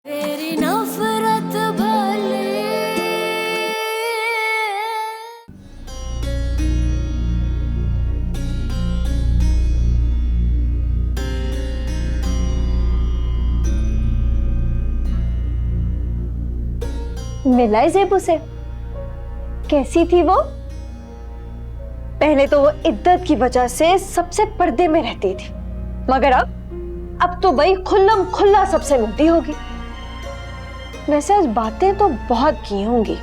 तेरी नफरत भले। मिला है ज़ेबू से? कैसी थी वो? पहले तो वो इद्दत की वजह से सबसे पर्दे में रहती थी, मगर अब तो भाई खुल्लम खुल्ला सबसे मिलती होगी। वैसे आज बातें तो बहुत की होंगी।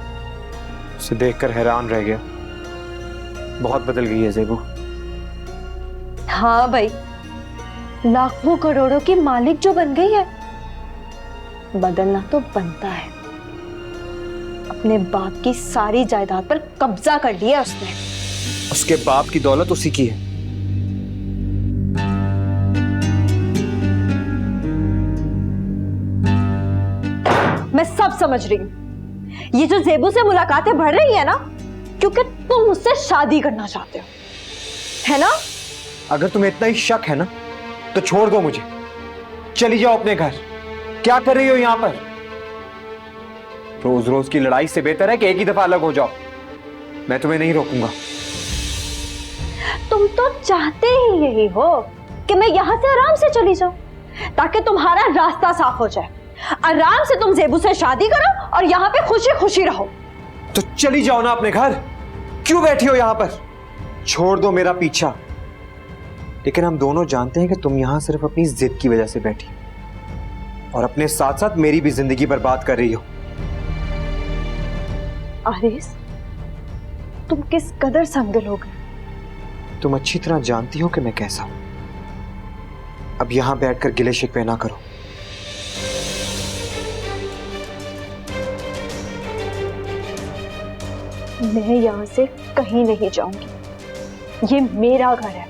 उसे देखकर हैरान रह गया। बहुत बदल गई है ज़ेबू। हाँ भाई, लाखों करोड़ों की मालिक जो बन गई है, बदलना तो बनता है। अपने बाप की सारी जायदाद पर कब्जा कर लिया उसने। उसके बाप की दौलत उसी की है। मैं सब समझ रही हूँ। ये जो ज़ेबू से मुलाकातें बढ़ रही है ना, क्योंकि तुम मुझसे शादी करना चाहते हो, है ना? अगर तुम्हें इतना ही शक है ना, तो छोड़ दो मुझे, चली जाओ अपने घर। क्या कर रही हो यहां पर? रोज रोज की लड़ाई से बेहतर है कि एक ही दफा अलग हो जाओ। मैं तुम्हें नहीं रोकूंगा। तुम तो चाहते ही यही हो कि मैं यहां से आराम से चली जाऊं, ताकि तुम्हारा रास्ता साफ हो जाए। आराम से तुम ज़ेबू से शादी करो और यहाँ पे खुशी खुशी रहो। तो चली जाओ ना अपने घर। क्यों बैठी हो यहां पर? छोड़ दो मेरा पीछा। लेकिन हम दोनों जानते हैं कि तुम यहां सिर्फ अपनी जिद की वजह से बैठी और अपने साथ साथ मेरी भी जिंदगी बर्बाद कर रही हो। आरिस, तुम किस कदर संगल हो गए। तुम अच्छी तरह जानती हो कि मैं कैसा हूं। अब यहां बैठकर गिले शिकवे ना करो। मैं यहां से कहीं नहीं जाऊंगी। ये मेरा घर है।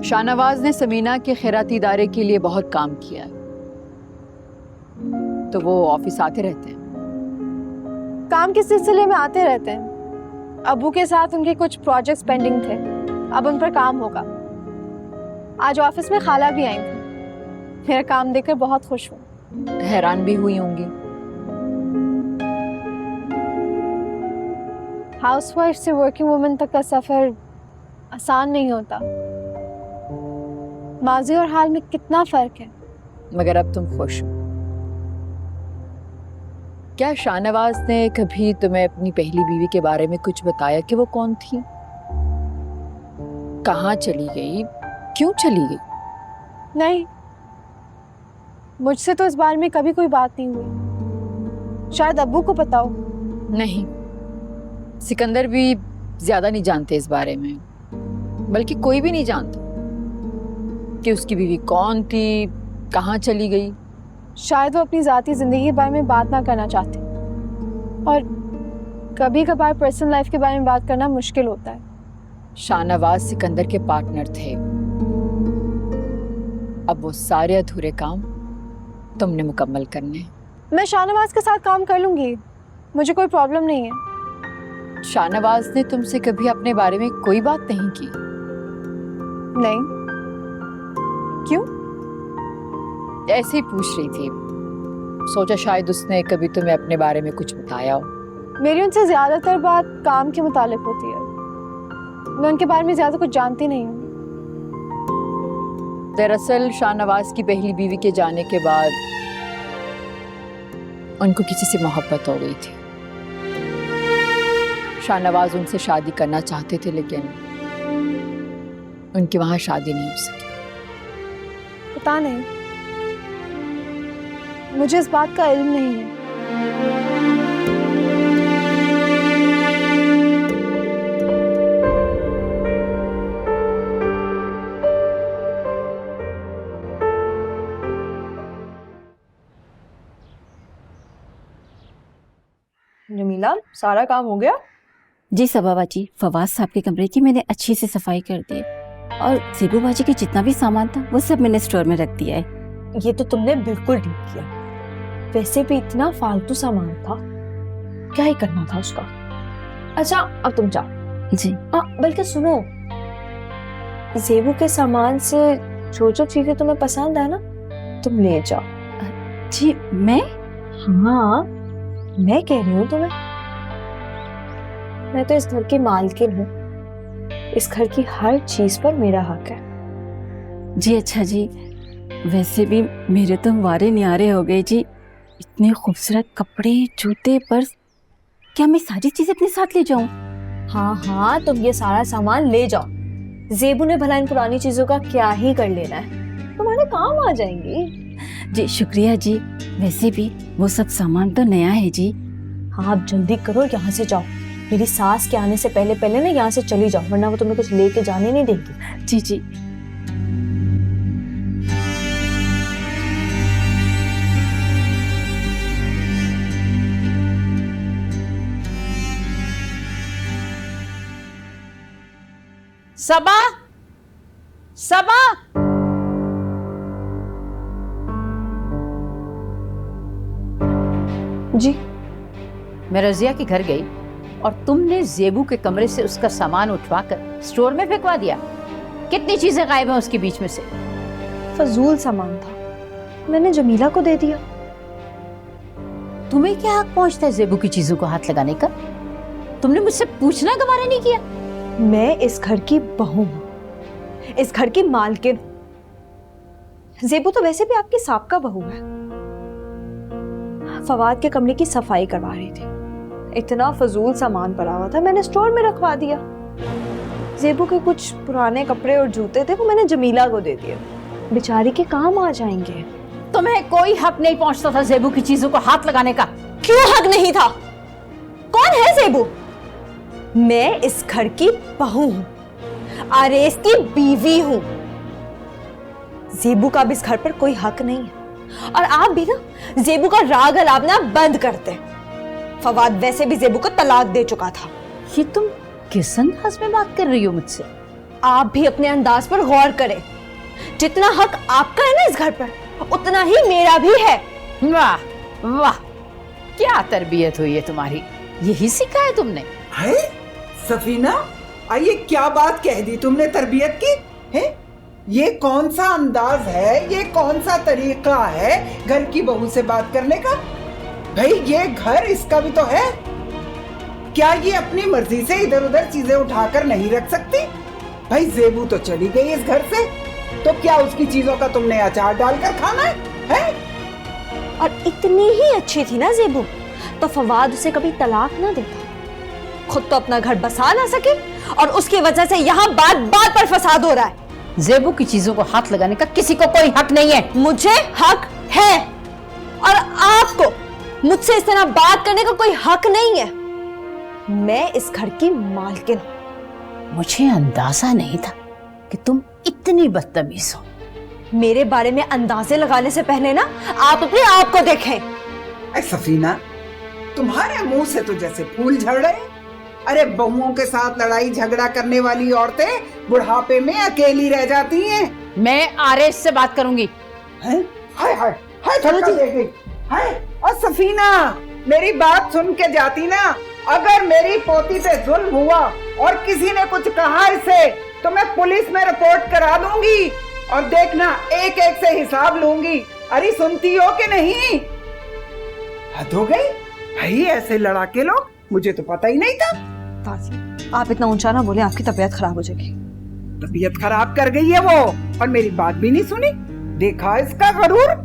शाहनवाज ने समीना के खैराती इदारे के लिए बहुत काम किया, तो वो ऑफिस आते रहते हैं। काम के सिलसिले में आते रहते हैं। अबू के साथ उनके कुछ प्रोजेक्ट्स पेंडिंग थे, अब उन पर काम होगा। आज ऑफिस में खाला भी आई थी। मेरा काम देखकर बहुत खुश हूँ। हैरान भी हुई होंगी। हाउसवाइफ से वर्किंग वुमन तक का सफर आसान नहीं होता। माजी और हाल में कितना फर्क है। मगर अब तुम खुश हो। क्या शाहनवाज ने कभी तुम्हें अपनी पहली बीवी के बारे में कुछ बताया कि वो कौन थी, कहाँ चली गई, क्यों चली गई? नहीं, मुझसे तो इस बारे में कभी कोई बात नहीं हुई। शायद अब्बू को पता हो। नहीं, सिकंदर भी ज्यादा नहीं जानते इस बारे में, बल्कि कोई भी नहीं जानता कि उसकी बीवी कौन थी, कहाँ चली गई। शायद वो अपनी ज़ाती ज़िंदगी के बारे में बात ना करना चाहते, और कभी कभार पर्सनल लाइफ के बारे में बात करना मुश्किल होता है। शाहनवाज सिकंदर के पार्टनर थे। अब वो सारे अधूरे काम तुमने मुकम्मल करने हैं। मैं शाहनवाज के साथ काम कर लूंगी, मुझे कोई प्रॉब्लम नहीं है। शाहनवाज ने तुमसे कभी अपने बारे में कोई बात नहीं की? नहीं। क्यों? ऐसे ही पूछ रही थी, सोचा शायद उसने कभी तुम्हें अपने बारे में कुछ बताया हो। मेरी उनसे ज्यादातर बात काम के मुतालिक होती है। मैं उनके बारे में ज्यादा कुछ जानती नहीं हूँ। दरअसल शाहनवाज की पहली बीवी के जाने के बाद उनको किसी से मोहब्बत हो गई थी। शाहनवाज उनसे शादी करना चाहते थे, लेकिन उनकी वहां शादी नहीं हो सकी। पता नहीं, मुझे इस बात का इल्म नहीं है। जमीला, सारा काम हो गया? जी सबा बाजी, फवाद साहब के कमरे की मैंने अच्छी से सफाई कर दी। और सेबू बाजी के जितना भी सामान था वो सब मैंने स्टोर में रख दिया है। ये तो तुमने बिल्कुल ठीक किया। वैसे भी इतना फालतू सामान था, क्या ही करना था उसका। अच्छा अब तुम जाओ। जी बल्कि सुनो, जेबू के सामान से जो जो चीजें तुम्हें पसंद है ना, तुम ले जाओ। जी मैं हाँ, मैं कह रही हूँ तुम्हें। मैं तो इस घर की मालकिन हूँ। इस घर की हर चीज पर मेरा हक है। जी अच्छा जी, वैसे भी मेरे तो वारे न्यारे हो गए जी। इतने खूबसूरत कपड़े, जूते, पर्स, क्या मैं सारी चीजें अपने साथ ले जाऊं? हाँ हाँ, तुम ये सारा सामान ले जाओ। जेबू ने भला इन पुरानी चीजों का क्या ही कर लेना है, तुम्हारे काम आ जाएंगी। जी शुक्रिया जी। वैसे भी वो सब सामान तो नया है जी। हाँ आप जल्दी करो, यहाँ से जाओ। मेरी सास के आने से पहले पहले ना यहाँ से चली जाओ, वरना वो तुम्हें कुछ लेके जाने नहीं देगी। जी जी। सबा, सबा, जी मैं रजिया के घर गई और तुमने जेबू के कमरे से उसका सामान उठवाकर स्टोर में फेंकवा दिया। कितनी चीजें गायब हैं उसके बीच में से? फजूल सामान था, मैंने जमीला को दे दिया। तुम्हें क्या हक पहुंचता है जेबू की चीजों को हाथ लगाने का? तुमने मुझसे पूछना गवारा नहीं किया? मैं इस घर की बहू हूँ, इस घर की मालकिन। जेबू तो वैसे भी आपकी साबका बहू है। फवाद के कमरे की सफाई करवा रही थी, इतना फजूल सामान पड़ा हुआ था, मैंने स्टोर में रखवा दिया। जेबू के कुछ पुराने कपड़े और जूते थे, वो मैंने जमीला को दे दिए, बेचारी के काम आ जाएंगे। तुम्हें कोई हक नहीं पहुंचता था जेबू की चीजों को हाथ लगाने का? क्यों हक नहीं था? कौन है जेबू? मैं इस घर की बहू हूं, आरेस की बीवी हूं। जेबू का भी इस घर पर कोई हक नहीं है। और आप भी ना जेबू का राग अलापना बंद करते। फवाद वैसे भी जेबू को तलाक दे चुका था। ये तुम किस अंदाज में बात कर रही हो मुझसे? आप भी अपने अंदाज पर गौर करें। जितना हक आपका है ना इस घर पर, उतना ही मेरा भी है। वाह वाह, क्या तरबियत हुई है तुम्हारी, यही सीखा है तुमने? है सफीना, ये क्या बात कह दी तुमने तरबियत की है? ये कौन सा अंदाज है, ये कौन सा तरीका है घर की बहू से बात करने का? भाई ये घर इसका भी तो है। क्या ये अपनी मर्जी से इधर उधर चीजें उठाकर नहीं रख सकती? भाई जेबू तो चली गई इस घर से, तो क्या उसकी चीजों का तुमने अचार डालकर खाना है? और इतनी ही अच्छी थी ना जेबू, तो फवाद उसे कभी तलाक ना देता। खुद तो अपना घर बसा ना सके, और उसकी वजह से यहाँ बात बात पर फसाद हो रहा है। जेबू की चीजों को हाथ लगाने का किसी को कोई हक नहीं है। मुझे हक है, और आपको मुझसे इस तरह बात करने का कोई हक नहीं है। मैं इस घर की मालकिन हूं। मुझे अंदाजा नहीं था कि तुम इतनी बदतमीज हो। मेरे बारे में अंदाजे लगाने से पहले ना आप अपने आप को देखें। सफीना, तुम्हारे मुंह से तो जैसे फूल झड़ रहे हैं। अरे बहुओं के साथ लड़ाई झगड़ा करने वाली औरतें बुढ़ापे में अकेली रह जाती हैं। मैं आरेस से बात करूंगी। हाय हाय हाय, धक्का दे गई। हाय, और सफीना मेरी बात सुन के जाती ना। अगर मेरी पोती पे जुल्म हुआ और किसी ने कुछ कहा इसे, तो मैं पुलिस में रिपोर्ट करा दूंगी, और देखना एक एक से हिसाब लूंगी। अरे सुनती हो कि नहीं? हद हो गई भाई, ऐसे लड़ाके लोग, मुझे तो पता ही नहीं था। आप इतना ऊंचा ना बोले, आपकी तबीयत खराब हो जाएगी। तबीयत खराब कर गई है वो, और मेरी बात भी नहीं सुनी। देखा इसका गरूर।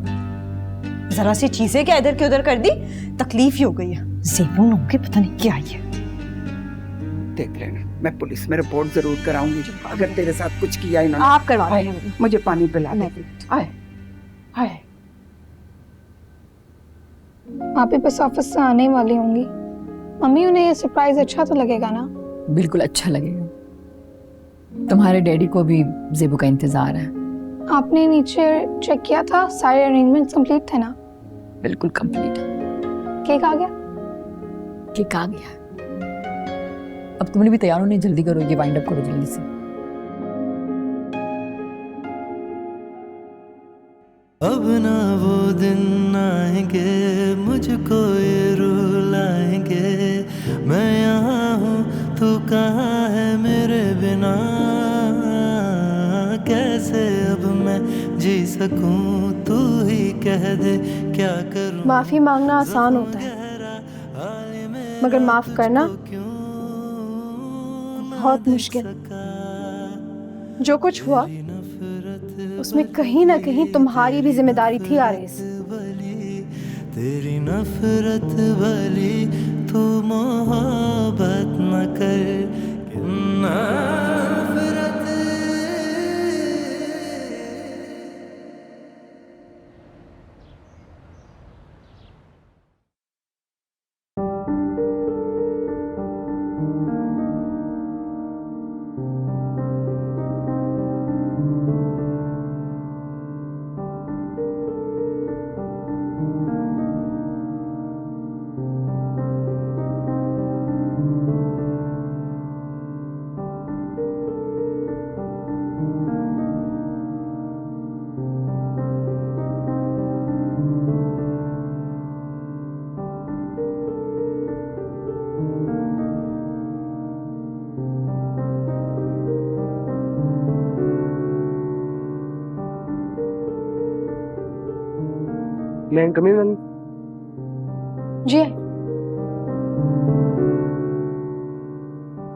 जरा सी चीजें क्या इधर की उधर कर दी, तकलीफ ही हो गई है। जेबू नो के पता नहीं क्या है। देख लेना, मैं पुलिस में रिपोर्ट जरूर कराऊंगी अगर तेरे साथ कुछ किया इन्होंने। आप करवा रहे हैं। मुझे पानी पिला दे। आए आए। आप ही बस ऑफिस से आने वाली होंगी। मम्मी, उन्हें ये सरप्राइज अच्छा तो लगेगा ना? बिल्कुल अच्छा लगेगा। तुम्हारे डैडी को भी जेबू का इंतजार है। आपने नीचे चेक किया था, सारे अरेंजमेंट्स कंप्लीट थे ना? बिल्कुल कंप्लीट। केक आ गया? केक आ गया। अब तुमने भी तैयार होने, जल्दी करो, ये वाइंड अप करो जल्दी से। अब ना वो दिन आएंगे मुझको ये रुलाएंगे, मैं यहाँ हूँ तू कहाँ है मेरे बिना, कैसे अब मैं जी सकूं तू ही कह दे क्या करूं। माफी मांगना आसान होता है, मगर माफ करना बहुत मुश्किल। जो कुछ हुआ उसमें कहीं ना कहीं तुम्हारी भी जिम्मेदारी थी आरिस। तेरी नफरत भली तू मोहब्बत न कर, नफरत। मैं कमी मैम। जी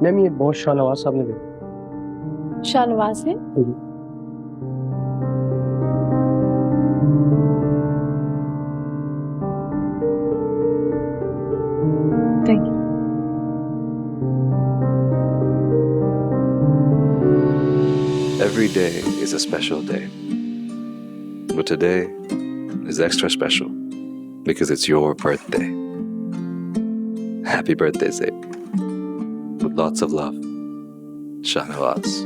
मैम ये बहुत शाहनवाज साहब ने दिया। शाहनवाज है? Thank you. Every day is a special day. But today is extra special because it's your birthday. Happy birthday, Zabe. With lots of love, Shahnawaz.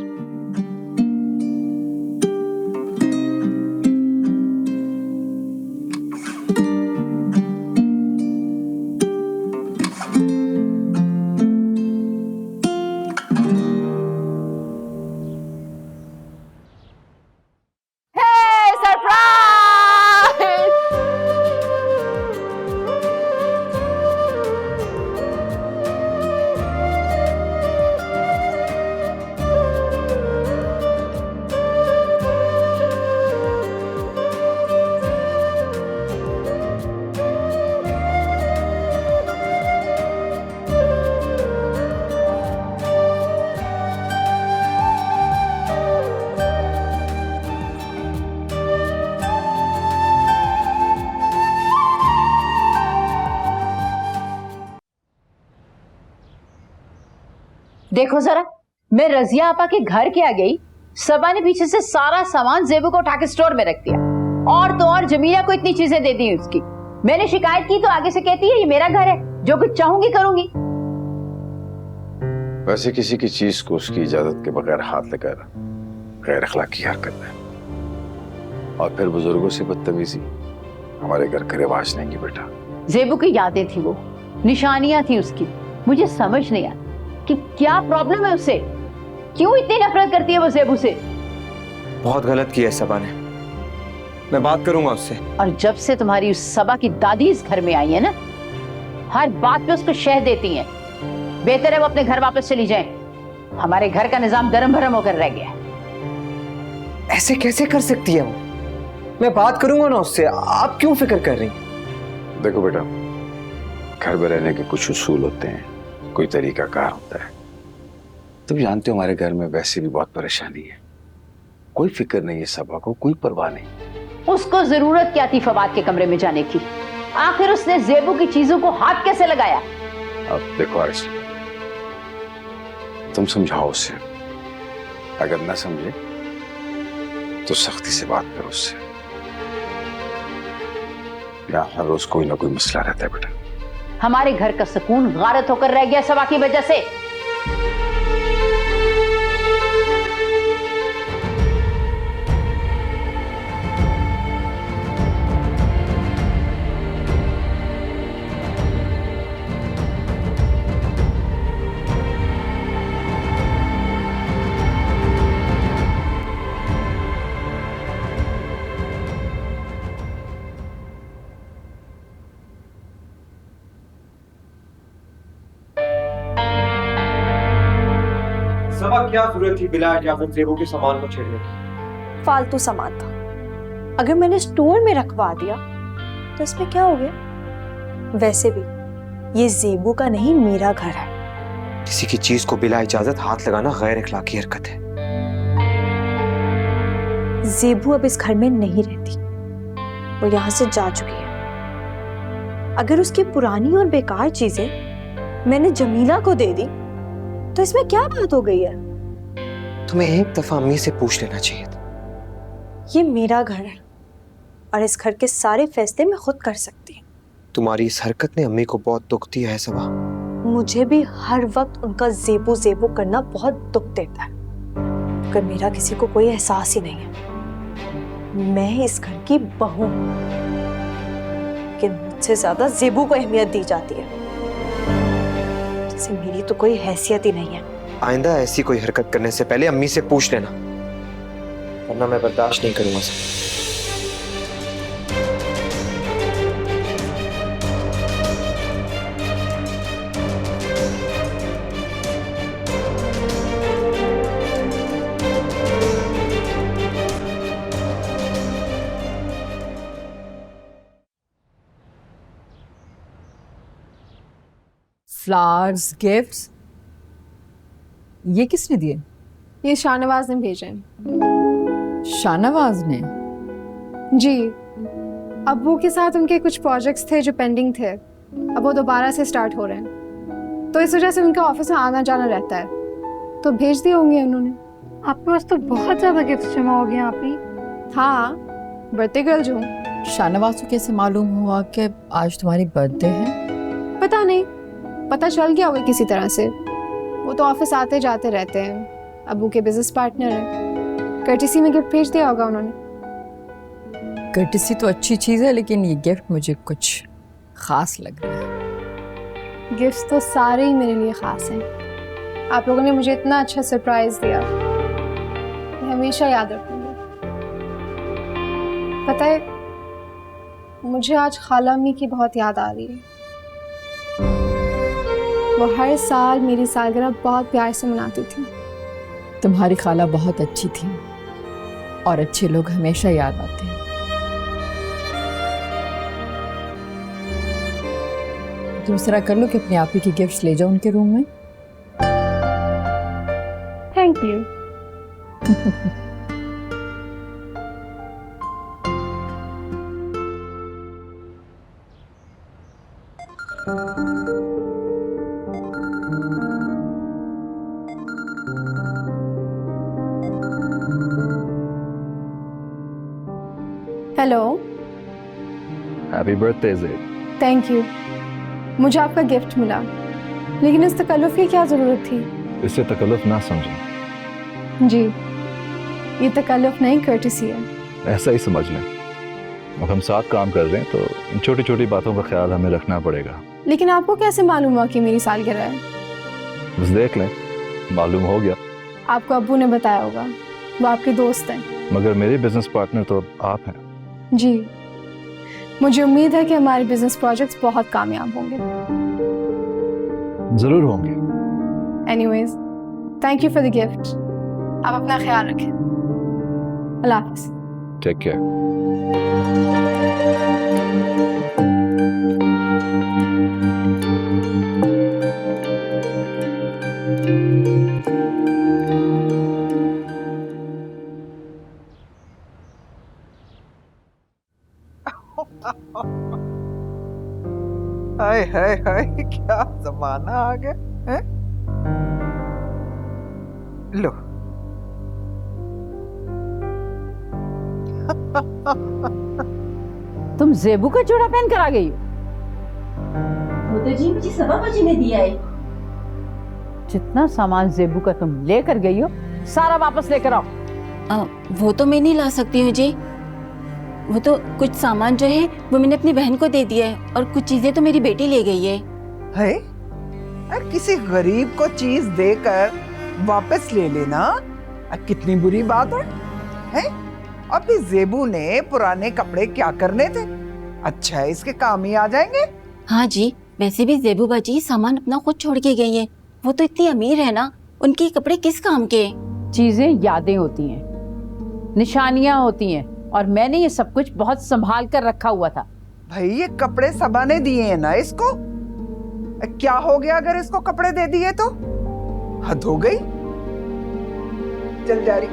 देखो जरा, मैं रजिया आपा के घर क्या गई, सबा ने पीछे से सारा सामान जेबू को उठा के स्टोर में रख दिया, और तो और जमीला को इतनी चीजें दे दी उसकी। मैंने शिकायत की तो आगे से कहती है ये मेरा घर है, जो कुछ चाहूंगी करूंगी। वैसे किसी की चीज को उसकी इजाजत के बगैर हाथ लेकर गैर अखलाकी हरकत है, और फिर बुजुर्गों से बदतमीजी हमारे घर का रिवाज नहीं बेटा। जेबू की यादें थी, वो निशानियां थी उसकी। मुझे समझ नहीं आता कि क्या प्रॉब्लम है उससे, क्यों इतनी नफरत करती है वो जेबू से। बहुत गलत किया है सबा ने, मैं बात करूंगा उससे। और जब से तुम्हारी उस सबा की दादी इस घर में आई है ना, हर बात पे उसको शह देती हैं। बेहतर है वो अपने घर वापस चली जाए, हमारे घर का निजाम गरम भरम होकर रह गया है। ऐसे कैसे कर सकती है वो? मैं बात करूंगा ना उससे, आप क्यों फिक्र कर रही हैं? देखो बेटा, घर में रहने के कुछ उसूल होते हैं, कोई तरीका कार होता है। तुम जानते हो हमारे घर में वैसे भी बहुत परेशानी है, कोई फिक्र नहीं है सबा को, कोई परवाह नहीं। उसको जरूरत क्या थी फवाद के कमरे में जाने की? आखिर उसने जेबू की चीजों को हाथ कैसे लगाया? अब देखो आरिस, तुम समझाओ उसे, अगर ना समझे तो सख्ती से बात करो उससे। यहाँ हर रोज कोई ना कोई मसला रहता है बेटा। हमारे घर का सुकून गारत होकर रह गया सबा की वजह से। सबा क्या जरूरत थी बिला इजाजत ज़ेबू के सामान को छेड़ने की? फालतू सामान था, अगर मैंने स्टोर में रखवा दिया तो इसमें क्या हो गया? वैसे भी ये ज़ेबू का नहीं, मेरा घर है। किसी की चीज को बिला इजाजत हाथ लगाना गैर अखलाकी हरकत है। ज़ेबू अब इस घर में नहीं रहती, वो यहाँ से जा चुकी है। अगर उसकी पुरानी और बेकार चीजें मैंने जमीला को दे दी तो इसमें क्या बात हो गई है? तुम्हें एक दफा अम्मी से पूछ लेना चाहिए था। ये मेरा घर है और इस घर के सारे फैसले मैं खुद कर सकती हूँ। तुम्हारी इस हरकत ने अम्मी को बहुत दुख दिया है सबा। मुझे भी हर वक्त उनका ज़ेबू ज़ेबू करना बहुत दुख देता है, मगर मेरा किसी को कोई एहसास ही नहीं है। मैं इस घर की बहू हूं, लेकिन मुझसे ज्यादा ज़ेबू को अहमियत दी जाती है, जैसे मेरी तो कोई हैसियत ही नहीं है। आइंदा ऐसी कोई हरकत करने से पहले अम्मी से पूछ लेना, वरना मैं बर्दाश्त नहीं करूंगा सब। फ्लावर्स, गिफ्ट्स, ये किसने दिए? ये शाहनवाज ने भेजे हैं। शाहनवाज ने? जी, अब्बू के साथ उनके कुछ प्रोजेक्ट्स थे जो पेंडिंग थे, अब वो दोबारा से स्टार्ट हो रहे हैं, तो इस वजह से उनका ऑफिस में आना जाना रहता है, तो भेज दिए होंगे उन्होंने। आपके पास तो बहुत ज्यादा गिफ्ट जमा हो गए आप ही। हाँ, बर्थडे गर्ल जो हूँ। शाहनवाज को कैसे मालूम हुआ कि आज तुम्हारी बर्थडे है? पता नहीं, पता चल गया होगा किसी तरह से। वो तो ऑफिस आते जाते रहते हैं, अब्बू के बिजनेस पार्टनर हैं, कर्टिसी में गिफ्ट भेज दिया होगा उन्होंने। कर्टिसी तो अच्छी चीज़ है, लेकिन ये गिफ्ट मुझे कुछ खास लग रहा है। गिफ्ट्स तो सारे ही मेरे लिए खास हैं। आप लोगों ने मुझे इतना अच्छा सरप्राइज दिया, मैं हमेशा याद रखूंगी। पता है, मुझे आज खाला अम्मी की बहुत याद आ रही है। वो हर साल मेरी सालगिरह बहुत प्यार से मनाती थी। तुम्हारी खाला बहुत अच्छी थी और अच्छे लोग हमेशा याद आते हैं। तुम इस तरह कर लो कि अपने आप ही की गिफ्ट्स ले जाओ उनके रूम में। Thank you. Hello. Happy birthday ज़ेब। Thank you. मुझे आपका गिफ्ट मिला, लेकिन इस तकल्लुफ़ की क्या ज़रूरत थी? इससे तकल्लुफ़ ना समझें। जी, ये तकल्लुफ़ नहीं, कर्टिसी है। ऐसा ही समझ लें। अब हम साथ काम कर रहे हैं तो इन छोटी छोटी बातों का ख्याल हमें रखना पड़ेगा। लेकिन आपको कैसे मालूम हुआ कि मेरी सालगिरह है? बस देख लें, मालूम हो गया। आपको अब्बू ने बताया होगा, वो आपके दोस्त हैं। मगर मेरे बिजनेस पार्टनर तो आप हैं। जी, मुझे उम्मीद है कि हमारे बिजनेस प्रोजेक्ट्स बहुत कामयाब होंगे। जरूर होंगे। Anyways, thank you for the gift. आप अपना ख्याल रखें। अल्लाह हाफ़िज़। Take care. हाय हाय हाय, क्या जमाना आ गया है? लो। तुम ज़ेबू का जोड़ा पहन कर आ गई हो? वो तो जी मुझे सबा बाजी ने दिया है। जितना सामान ज़ेबू का तुम लेकर गई हो, सारा वापस लेकर आओ। वो तो मैं नहीं ला सकती हूँ जी। वो तो कुछ सामान जो है वो मैंने अपनी बहन को दे दिया है, और कुछ चीजें तो मेरी बेटी ले गई है। है? किसी गरीब को चीज देकर वापस ले लेना कितनी बुरी बात है? अभी ज़ेबू ने पुराने कपड़े क्या करने थे? अच्छा है, इसके काम ही आ जाएंगे। हाँ जी, वैसे भी ज़ेबू बाजी सामान अपना खुद छोड़ के गई है। वो तो इतनी अमीर है ना, उनके कपड़े किस काम के? चीजें यादें होती हैं, निशानियां होती हैं, और मैंने ये सब कुछ बहुत संभाल कर रखा हुआ था। भाई ये कपड़े सबा ने दिए हैं ना इसको, क्या हो गया अगर इसको कपड़े दे दिए तो? हद हो गई। चल जा रही,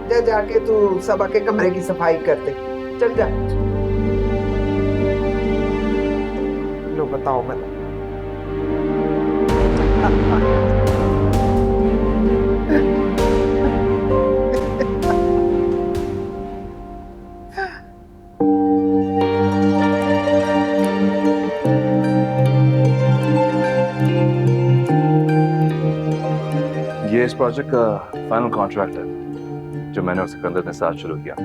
जा जाके तू सबा के कमरे की सफाई कर दे, चल जा। लो बताओ मैं ये इस प्रोजेक्ट का फाइनल कॉन्ट्रैक्ट है जो मैंने और सिकंदर ने साथ शुरू किया,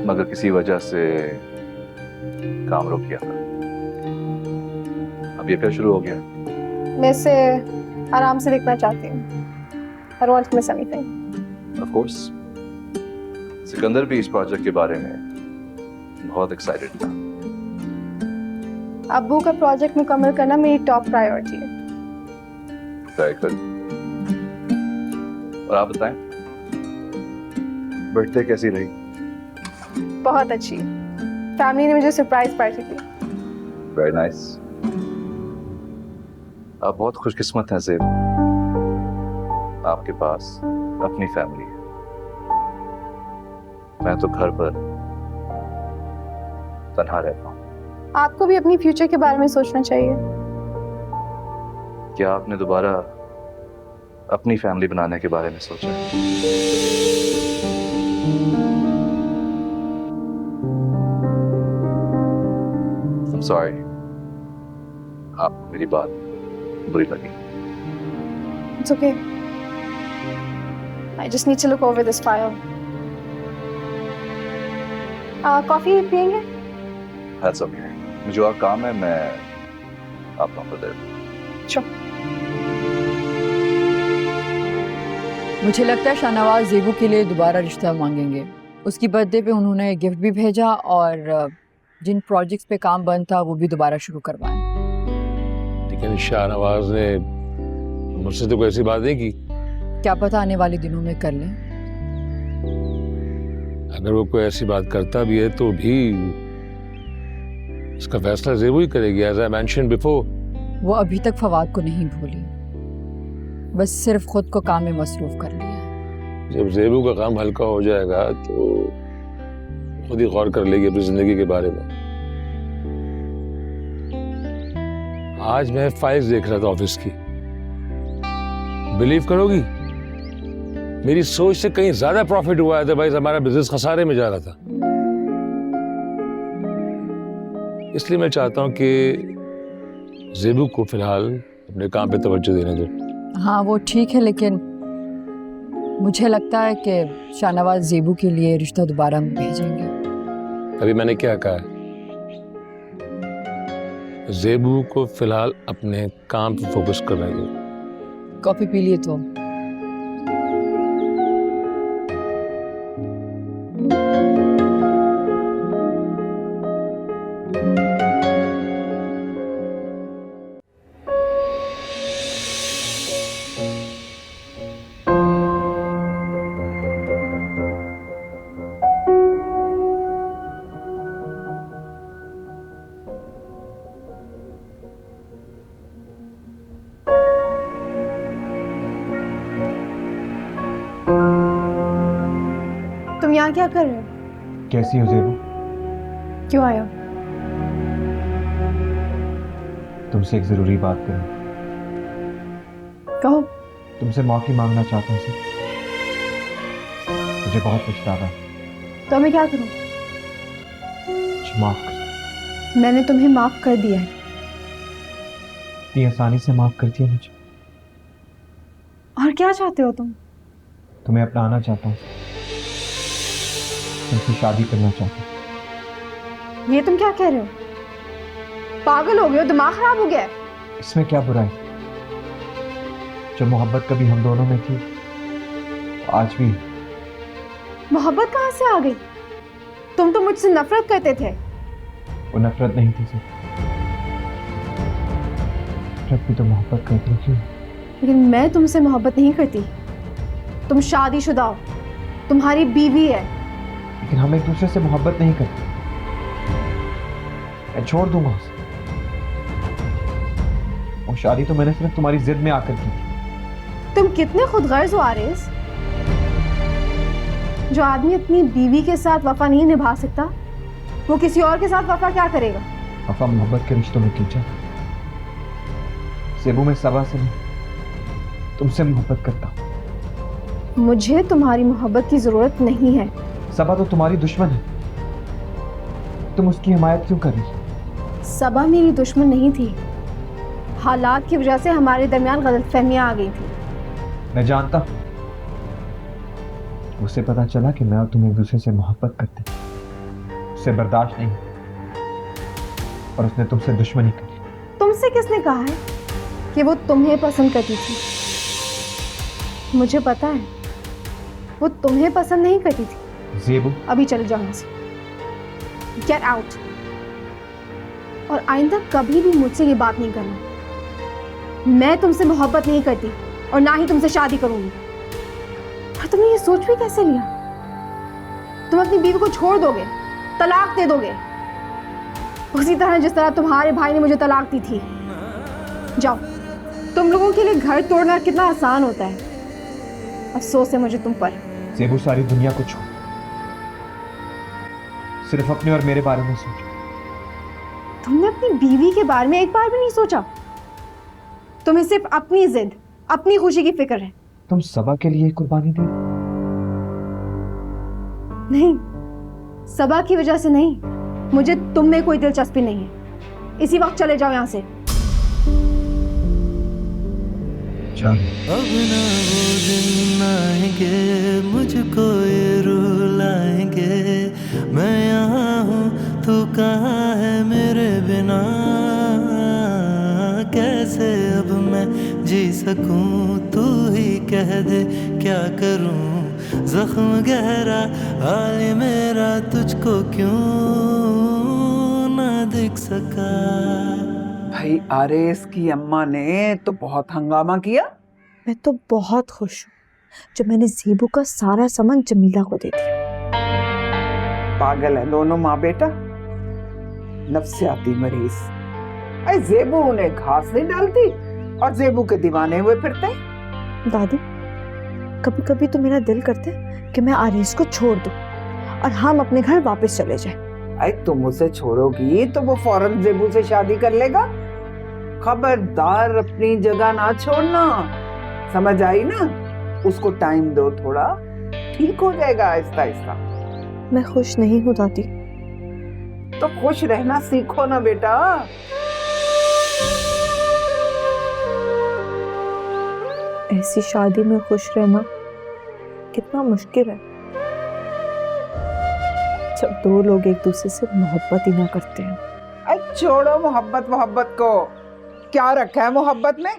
मगर किसी वजह से काम रुक गया था। अब ये फिर शुरू हो गया। मैं इसे आराम से देखना चाहती हूँ। I don't want to miss anything. Of course. Sikandar भी इस प्रोजेक्ट के बारे में बहुत एक्साइटेड था। अब्बू का प्रोजेक्ट मुकम्मल करना मेरी टॉप प्रायोरिटी है। Very good. और आप बताएं, बर्थडे कैसी रही? बहुत अच्छी। फैमिली ने मुझे सरप्राइज पार्टी दी। Very nice. आप बहुत खुशकिस्मत हैं ज़ेब, आपके पास अपनी फैमिली है। मैं तो घर पर तन्हा रहता हूँ। आपको भी अपनी फ्यूचर के बारे में सोचना चाहिए। क्या आपने दोबारा अपनी फैमिली बनाने के बारे में सोचा है? I'm sorry, आप मेरी बात बुरी लगी। It's okay. I just need to look over this file. Coffee पियेंगे? That's okay. मुझे और काम है, मैं आपको ऑफर दे दूँ। Sure. मुझे लगता है शाहनवाज ज़ेबू के लिए दोबारा रिश्ता मांगेंगे। उसकी बर्थडे पे उन्होंने गिफ्ट भी भेजा और जिन प्रोजेक्ट्स पे काम बंद था वो भी दोबारा शुरू करवाएं। लेकिन शाहनवाज ने मुझसे तो कोई ऐसी बात नहीं की। क्या पता आने वाले दिनों में कर लें। अगर वो कोई ऐसी बात करता भी है तो भी इसका फैसला ज़ेबू ही करेगी। एज आई मेंशन्ड बिफोर, वो अभी तक फवाद को नहीं भूली, बस सिर्फ खुद को काम में मसरूफ कर लिया। जब ज़ेबू का काम हल्का हो जाएगा तो खुद ही गौर कर लेगी अपनी जिंदगी के बारे में। आज मैं फाइल्स देख रहा था ऑफिस की। बिलीव करोगी, मेरी सोच से कहीं ज्यादा प्रॉफिट हुआ है। अदरवाइज हमारा बिजनेस खसारे में जा रहा था। इसलिए मैं चाहता हूं कि ज़ेबू को फिलहाल अपने काम पे तवज्जो देने दो। हाँ वो ठीक है, लेकिन मुझे लगता है कि शाहनवाज ज़ेबू के लिए रिश्ता दोबारा भेजेंगे। अभी मैंने क्या कहा है? ज़ेबू को फिलहाल अपने काम पे फोकस करने दो। कॉफी पी लिए तो? तुम यहाँ क्या कर रहे हो? कैसी हो ज़ेबू? क्यों आए हो? तुमसे एक जरूरी बात करनी। कहो। तुमसे माफी मांगना चाहता हूँ। मुझे बहुत पछतावा है। तो मैं क्या करूँ? मुझे माफ कर। मैंने तुम्हें माफ कर दिया है। इतनी आसानी से माफ कर दिया मुझे? और क्या चाहते हो तुम? तुम्हें अपनाना चाहता हूँ, तुमसे शादी करना चाहता हूँ। ये तुम क्या कह रहे हो? पागल हो गए हो? दिमाग खराब हो गया है? इसमें क्या बुराई? जो मोहब्बत कभी हम दोनों में थी आज भी। मोहब्बत कहाँ से आ गई? तुम तो मुझसे नफरत करते थे। वो नफरत नहीं थी सिर्फ, तब भी तो मोहब्बत करती थी। लेकिन मैं तुमसे मोहब्बत नहीं करती। तुम शादीशुदा हो, तुम्हारी बीवी है। लेकिन हम एक दूसरे से मोहब्बत नहीं करते। मैं छोड़ दूंगा उसे। वो शादी तो मैंने सिर्फ तुम्हारी जिद में आकर की थी। तुम कितने खुदगर्ज हो आरिस। जो आदमी अपनी बीवी के साथ वफा नहीं निभा सकता, वो किसी और के साथ वफा क्या करेगा? वफा मोहब्बत के रिश्तों में कीजिए। सेबू में सबा से नहीं, तुमसे मोहब्बत करता हूं। मुझे तुम्हारी मोहब्बत की जरूरत नहीं है। सबा तो तुम्हारी दुश्मन है, तुम उसकी हिमायत क्यों कर रही? सबा मेरी दुश्मन नहीं थी। हालात की वजह से हमारे दरमियान गलतफहमियां आ गई थी। मैं जानता हूं। उसे पता चला कि मैं और तुम एक दूसरे से मोहब्बत करते हैं। उसे बर्दाश्त नहीं और उसने तुमसे दुश्मनी करी। तुमसे किसने कहा है कि वो तुम्हें पसंद करती थी? मुझे पता है वो तुम्हें पसंद नहीं करती थी। ज़ेबू, अभी चले जाओ यहाँ से। Get out. और आइंदा कभी भी मुझसे ये बात नहीं करना। मैं तुमसे मोहब्बत नहीं करती और ना ही तुमसे शादी करूंगी। और तुमने ये सोच भी कैसे लिया? तुम अपनी बीवी को छोड़ दोगे, तलाक दे दोगे, उसी तरह जिस तरह तुम्हारे भाई ने मुझे तलाक दी थी। जाओ। तुम लोगों के लिए घर तोड़ना कितना आसान होता है। अफसोस है मुझे तुम पर। ज़ेबू, सारी दुनिया को छोड़, सिर्फ अपने और मेरे बारे में सोचो। तुमने अपनी बीवी के बारे में एक बार भी नहीं सोचा। तुम्हें सिर्फ अपनी जिद, अपनी खुशी की फिक्र है। तुम सबा के लिए कुर्बानी दे? नहीं, सबा की वजह से नहीं। मुझे तुम में कोई दिलचस्पी नहीं है। इसी वक्त चले जाओ यहाँ से। अब ना वो दिन आएंगे मुझको ये रुलाएंगे। मैं यहाँ हूँ तू कहाँ है मेरे बिना। कैसे अब मैं जी सकूं तू ही कह दे क्या करूं। जख्म गहरा हाल मेरा तुझको क्यों ना दिख सका। भाई आरिस की अम्मा ने तो बहुत हंगामा किया। मैं तो बहुत खुश हूँ जब मैंने ज़ेबू का सारा सामान जमीला को दे दिया। पागल है दोनों माँ बेटा, नफ्सियाती मरीज। अरे ज़ेबू उन्हें घास नहीं डालती और ज़ेबू के दीवाने हुए फिरते हैं। दादी, कभी कभी तो मेरा दिल करता है कि मैं आरिस को छोड़ दूं और हम अपने घर वापस चले जाएं। अरे तुम उसे छोड़ोगी तो वो फौरन ज़ेबू से शादी कर लेगा। खबरदार अपनी जगह ना छोड़ना, समझ आई ना? उसको टाइम दो, थोड़ा ठीक हो जाएगा आहिस्ता आहिस्ता। मैं खुश नहीं हूँ दादी। तो खुश रहना सीखो ना बेटा। ऐसी शादी में खुश रहना कितना मुश्किल है जब दो लोग एक दूसरे से मोहब्बत ही ना करते हैं। अरे छोड़ो मोहब्बत को, क्या रखा है मोहब्बत में?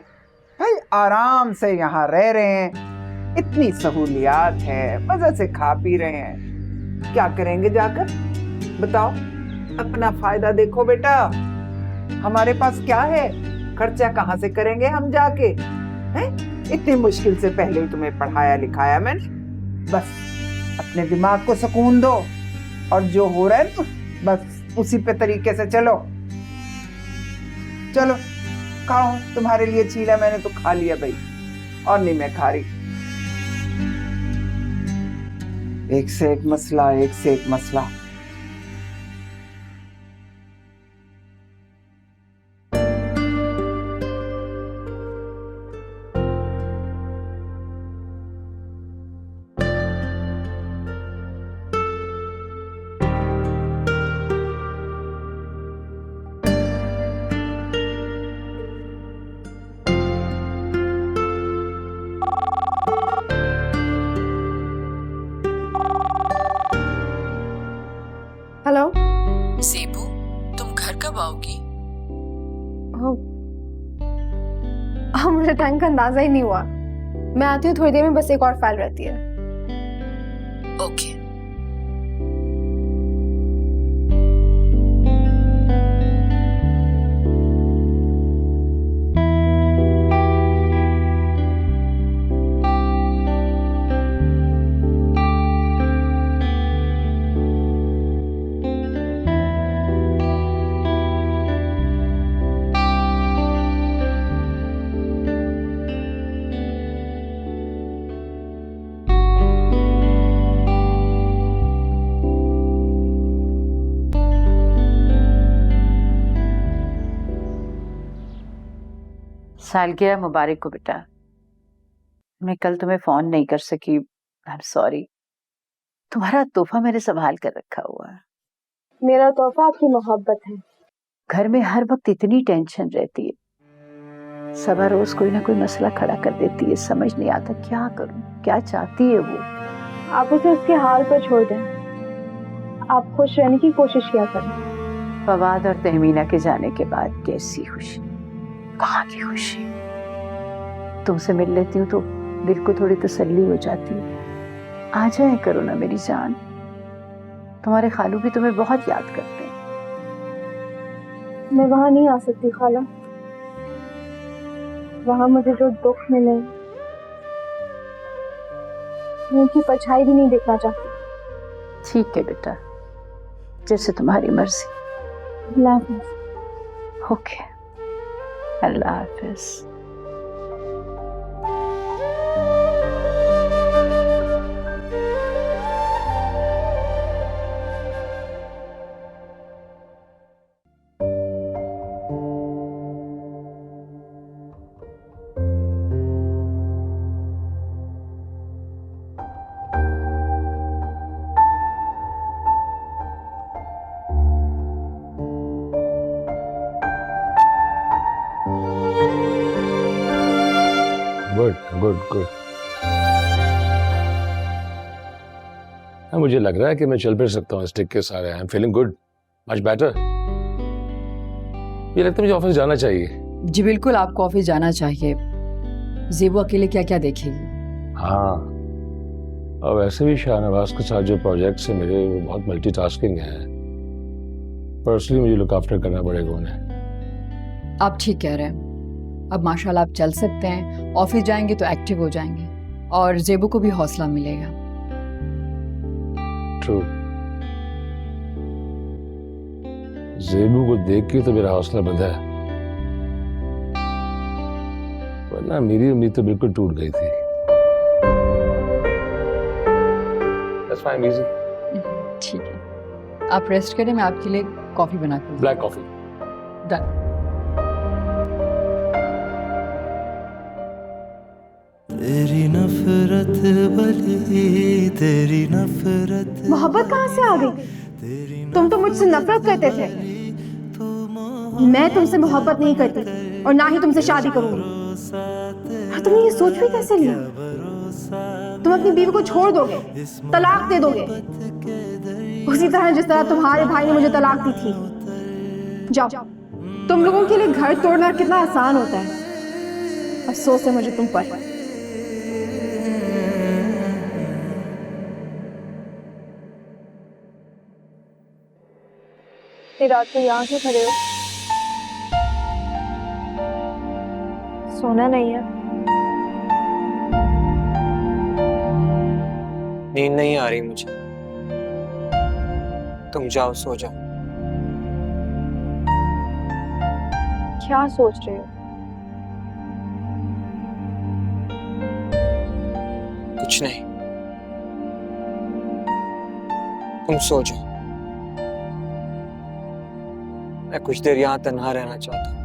भाई आराम से यहाँ रह रहे हैं, इतनी सहूलियात है, मजे से खा पी रहे हैं। क्या करेंगे जाकर बताओ? अपना फायदा देखो बेटा। हमारे पास क्या है? खर्चा कहाँ से करेंगे हम जाके? हैं? इतनी मुश्किल से पहले ही तुम्हें पढ़ाया लिखाया मैंने। बस अपने दिमाग को सुकून दो और जो हो रहा है ना, बस उसी पे तरीके से चलो। चलो खाओ, तुम्हारे लिए चीला मैंने तो खा लिया भाई, और नहीं मैं खा रही। एक से एक मसला, एक से एक मसला। हेलो ज़ेबू, तुम घर कब आओगी? मुझे टाइम का अंदाजा ही नहीं हुआ। मैं आती हूँ थोड़ी देर में, बस एक और फाइल रहती है। ओके। सालगिरह मुबारक हो बेटा। मैं कल तुम्हें फोन नहीं कर सकी, आई एम सॉरी। तुम्हारा तोहफा मैंने संभाल कर रखा हुआ है। मेरा तोहफा आपकी मोहब्बत है। घर में हर वक्त इतनी टेंशन रहती है, सबा रोज कोई ना कोई मसला खड़ा कर देती है, समझ नहीं आता क्या करूं, क्या चाहती है वो। आप उसे उसके हाल पर छोड़ दें, आप खुश रहने की कोशिश किया करें। फवाद और तहमीना के जाने के बाद कैसी खुशी, कहाँ की खुशी। तुमसे मिल लेती हूँ तो दिल को थोड़ी तसल्ली हो जाती है। आ जाए करो ना मेरी जान, तुम्हारे खालू भी तुम्हें बहुत याद करते हैं। मैं वहां नहीं आ सकती खाला, वहां मुझे जो दुख मिले मैं उनकी परछाई भी नहीं देखना चाहती। ठीक है बेटा, जैसे तुम्हारी मर्जी। अल्लाह हाफिज। ओके, अल्लाह हाफिज। Good good good. मुझे लग रहा है कि मैं चल फिर सकता हूँ स्टिक के सारे। I am feeling good, much better. ये लगता है मुझे ऑफिस जाना चाहिए। जी बिल्कुल, आपको ऑफिस जाना चाहिए। ज़ेबू अकेले क्या क्या देखेगी। हाँ, और वैसे भी शाहनवाज के साथ जो प्रोजेक्ट्स है मेरे, वो बहुत मल्टीटास्किंग है। पर्सनली मुझे लुक आफ्टर करना पड़ेगा उन्हें। आप ठीक कह रहे हैं। अब माशाल्लाह आप चल सकते हैं, ऑफिस जाएंगे तो एक्टिव हो जाएंगे और ज़ेबू को भी हौसला मिलेगा। ट्रू। ज़ेबू को देख के तो मेरा हौसला बंधा है, वरना मेरी उम्मीद तो बिल्कुल टूट गई थी। That's fine, easy. ठीक है, आप रेस्ट करें, मैं आपके लिए कॉफी बना कर। Black coffee. डन। तेरी नफरत भली, तेरी नफरत। मोहब्बत कहाँ से आ गई? तुम तो मुझसे नफरत करते थे। मैं तुमसे मोहब्बत नहीं करती और ना ही तुमसे शादी करूंगी। और तुमने ये सोच भी कैसे लिया? तुम अपनी बीवी को छोड़ दोगे, तलाक दे दोगे, उसी तरह जिस तरह तुम्हारे भाई ने मुझे तलाक दी थी। जाओ, तुम लोगों के लिए घर तोड़ना कितना आसान होता है। अफसोस है मुझे तुम पर। रात को यहाँ क्यों खड़े हो? सोना नहीं है? नींद नहीं आ रही मुझे, तुम जाओ सो जाओ। क्या सोच रहे हो? कुछ नहीं, तुम सो जाओ। मैं कुछ देर यहाँ तन्हा रहना चाहता हूँ।